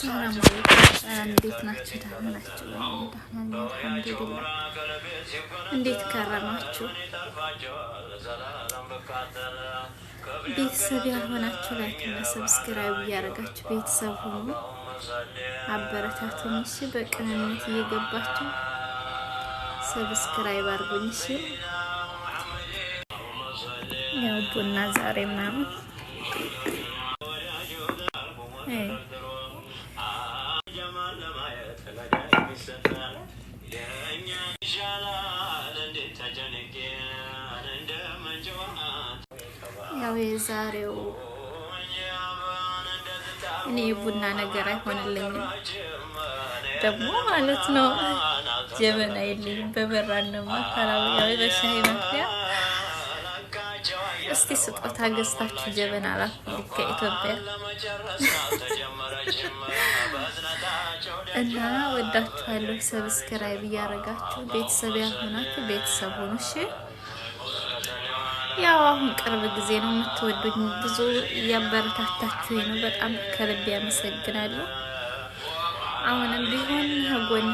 ሰላም አለይኩም። እንዴት ናችሁ? ደህና ናችሁ? አልሐምዱሊላህ። እንዴት ከረማችሁ? ቤተሰብ ያልሆናችሁ ላይክ እና ሰብስክራይብ እያደረጋችሁ ቤተሰብ ሁኑ። አበረታቱኝ። እሺ፣ በቅንነት እየገባችሁ ሰብስክራይብ አድርጉኝ። እሺ፣ ያው ቡና ዛሬ ምናምን ያው የዛሬው እኔ ቡና ነገር አይሆንልኝም ደግሞ ማለት ነው። ጀበና የለኝም በበራና ማካራው ያው በሻይ ማፍያ። እስቲ ስጦታ ገዝታችሁ ጀበና ላኩልኝ ከኢትዮጵያ እና ወዳችኋለሁ። ሰብስክራይብ እያደረጋችሁ ቤተሰብ ያልሆናችሁ ቤተሰብ ሁኑ። እሺ፣ ያው አሁን ቅርብ ጊዜ ነው የምትወዱኝ፣ ብዙ እያበረታታችሁ ነው። በጣም ከልብ ያመሰግናለሁ። አሁንም ቢሆን ጎን